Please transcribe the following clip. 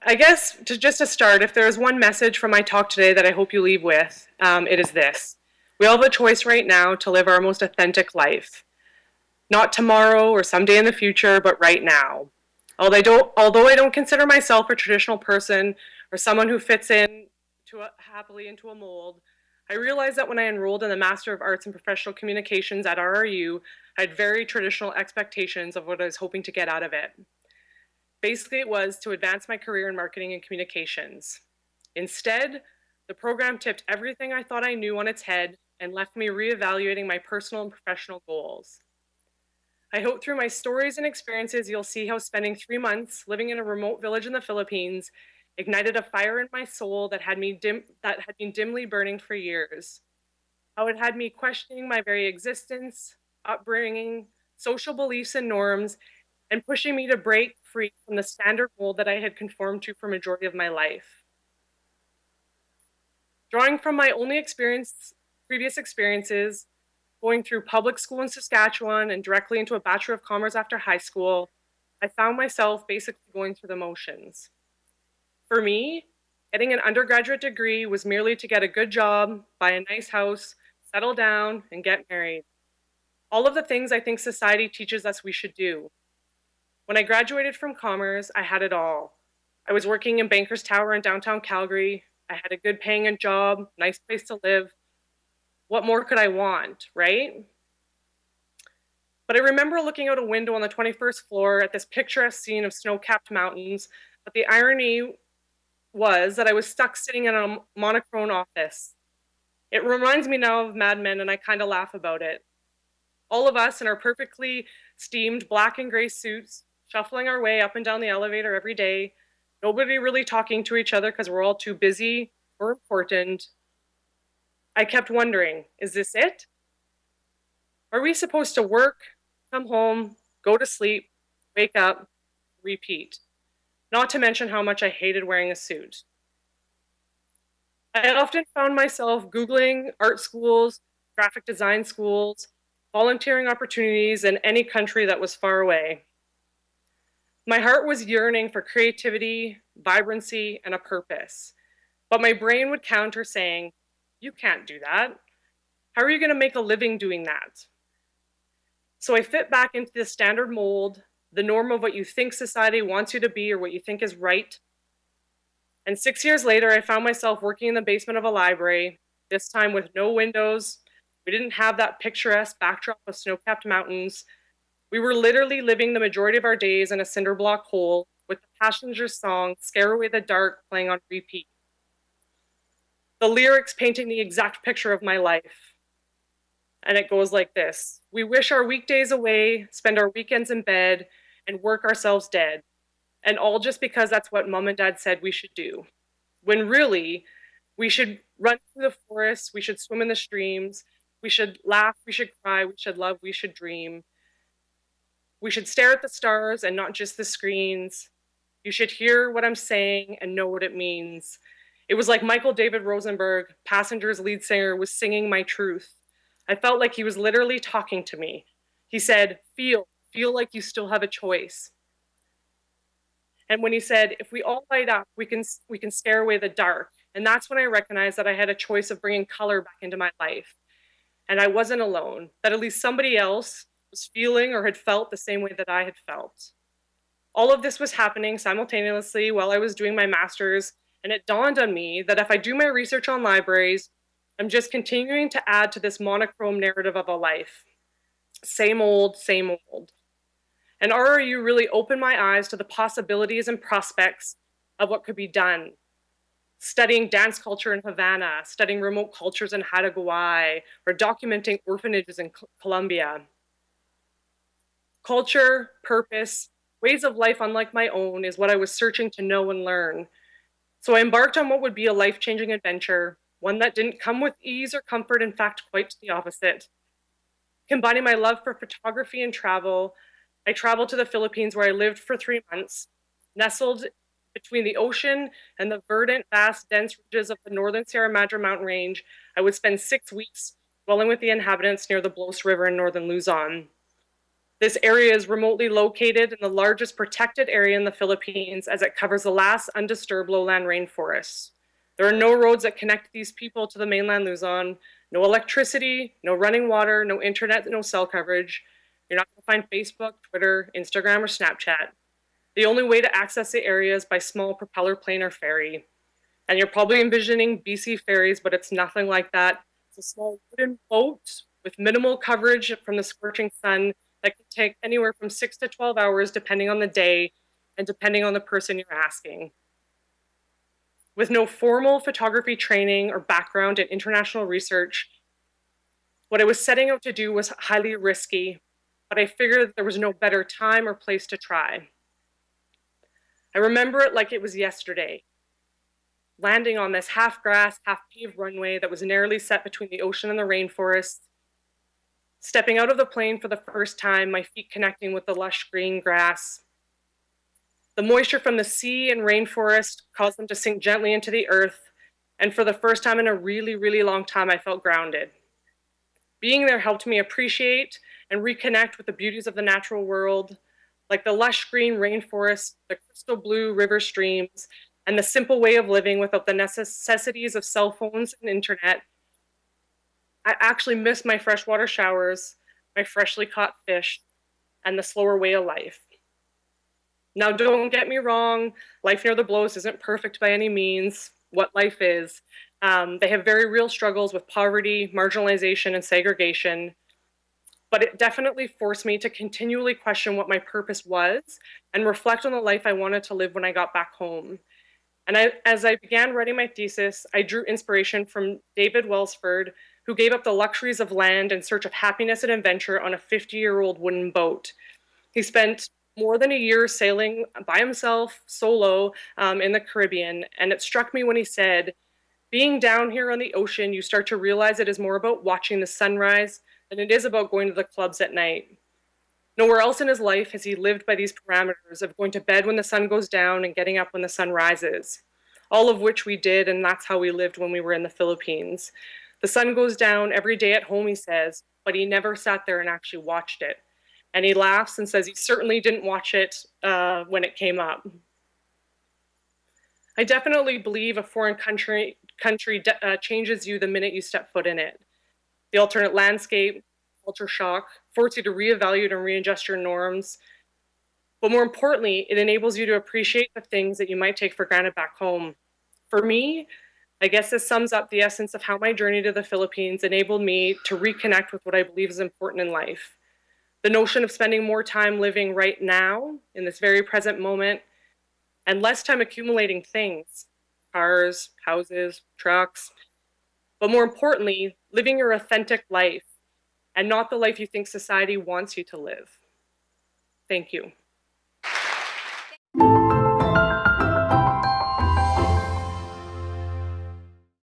I guess just to start, if there is one message from my talk today that I hope you leave with, it is this. We all have a choice right now to live our most authentic life. Not tomorrow or someday in the future, but right now. Although I don't consider myself a traditional person or someone who fits in happily into a mold, I realized that when I enrolled in the Master of Arts in Professional Communications at RRU, I had very traditional expectations of what I was hoping to get out of it. Basically, it was to advance my career in marketing and communications. Instead, the program tipped everything I thought I knew on its head and left me reevaluating my personal and professional goals. I hope through my stories and experiences, you'll see how spending 3 months living in a remote village in the Philippines ignited a fire in my soul that had been dimly burning for years. How it had me questioning my very existence, upbringing, social beliefs and norms, and pushing me to break free from the standard mold that I had conformed to for a majority of my life. Drawing from my only previous experiences, going through public school in Saskatchewan and directly into a Bachelor of Commerce after high school, I found myself basically going through the motions. For me, getting an undergraduate degree was merely to get a good job, buy a nice house, settle down, and get married. All of the things I think society teaches us we should do. When I graduated from commerce, I had it all. I was working in Bankers Tower in downtown Calgary. I had a good paying job, nice place to live. What more could I want, right? But I remember looking out a window on the 21st floor at this picturesque scene of snow-capped mountains, but the irony was that I was stuck sitting in a monochrome office. It reminds me now of Mad Men, and I kind of laugh about it. All of us in our perfectly steamed black and gray suits, shuffling our way up and down the elevator every day, nobody really talking to each other because we're all too busy or important. I kept wondering, is this it? Are we supposed to work, come home, go to sleep, wake up, repeat? Not to mention how much I hated wearing a suit. I often found myself Googling art schools, graphic design schools, volunteering opportunities in any country that was far away. My heart was yearning for creativity, vibrancy, and a purpose. But my brain would counter saying, you can't do that. How are you going to make a living doing that? So I fit back into the standard mold, the norm of what you think society wants you to be or what you think is right. And 6 years later, I found myself working in the basement of a library, this time with no windows. We didn't have that picturesque backdrop of snow-capped mountains. We were literally living the majority of our days in a cinder block hole with the passenger's song, Scare Away the Dark, playing on repeat. The lyrics painting the exact picture of my life. And it goes like this. We wish our weekdays away, spend our weekends in bed, and work ourselves dead. And all just because that's what mom and dad said we should do. When really, we should run through the forest, we should swim in the streams, we should laugh, we should cry, we should love, we should dream. We should stare at the stars and not just the screens. You should hear what I'm saying and know what it means. It was like Michael David Rosenberg, Passenger's lead singer, was singing my truth. I felt like he was literally talking to me. He said, feel like you still have a choice. And when he said, if we all light up, we can scare away the dark. And that's when I recognized that I had a choice of bringing color back into my life. And I wasn't alone, that at least somebody else was feeling or had felt the same way that I had felt. All of this was happening simultaneously while I was doing my master's, and it dawned on me that if I do my research on libraries, I'm just continuing to add to this monochrome narrative of a life. Same old, same old. And RRU really opened my eyes to the possibilities and prospects of what could be done. Studying dance culture in Havana, studying remote cultures in Haida or documenting orphanages in Colombia. Culture, purpose, ways of life unlike my own is what I was searching to know and learn. So I embarked on what would be a life-changing adventure, one that didn't come with ease or comfort, in fact, quite the opposite. Combining my love for photography and travel, I traveled to the Philippines where I lived for 3 months, nestled between the ocean and the verdant, vast, dense ridges of the northern Sierra Madre mountain range. I would spend 6 weeks dwelling with the inhabitants near the Blos River in northern Luzon. This area is remotely located in the largest protected area in the Philippines as it covers the last undisturbed lowland rainforests. There are no roads that connect these people to the mainland Luzon, no electricity, no running water, no internet, no cell coverage. You're not going to find Facebook, Twitter, Instagram, or Snapchat. The only way to access the area is by small propeller plane or ferry. And you're probably envisioning BC ferries, but it's nothing like that. It's a small wooden boat with minimal coverage from the scorching sun that can take anywhere from 6 to 12 hours, depending on the day and depending on the person you're asking. With no formal photography training or background in international research, what I was setting out to do was highly risky, but I figured that there was no better time or place to try. I remember it like it was yesterday, landing on this half-grass, half-paved runway that was narrowly set between the ocean and the rainforest, stepping out of the plane for the first time, my feet connecting with the lush green grass. The moisture from the sea and rainforest caused them to sink gently into the earth, and for the first time in a really, really long time, I felt grounded. Being there helped me appreciate and reconnect with the beauties of the natural world, like the lush green rainforest, the crystal blue river streams, and the simple way of living without the necessities of cell phones and internet. I actually missed my freshwater showers, my freshly caught fish, and the slower way of life. Now, don't get me wrong, life near the blows isn't perfect by any means, what life is. They have very real struggles with poverty, marginalization, and segregation, but it definitely forced me to continually question what my purpose was and reflect on the life I wanted to live when I got back home. And as I began writing my thesis, I drew inspiration from David Welsford, who gave up the luxuries of land in search of happiness and adventure on a 50-year-old wooden boat. He spent more than a year sailing by himself, solo, in the Caribbean, and it struck me when he said, being down here on the ocean, you start to realize it is more about watching the sunrise than it is about going to the clubs at night. Nowhere else in his life has he lived by these parameters of going to bed when the sun goes down and getting up when the sun rises, all of which we did, and that's how we lived when we were in the Philippines. The sun goes down every day at home, he says, but he never sat there and actually watched it. And he laughs and says he certainly didn't watch it when it came up. I definitely believe a foreign country changes you the minute you step foot in it. The alternate landscape, culture shock, force you to reevaluate and readjust your norms. But more importantly, it enables you to appreciate the things that you might take for granted back home. For me, I guess this sums up the essence of how my journey to the Philippines enabled me to reconnect with what I believe is important in life. The notion of spending more time living right now, in this very present moment, and less time accumulating things, cars, houses, trucks, but more importantly, living your authentic life and not the life you think society wants you to live. Thank you.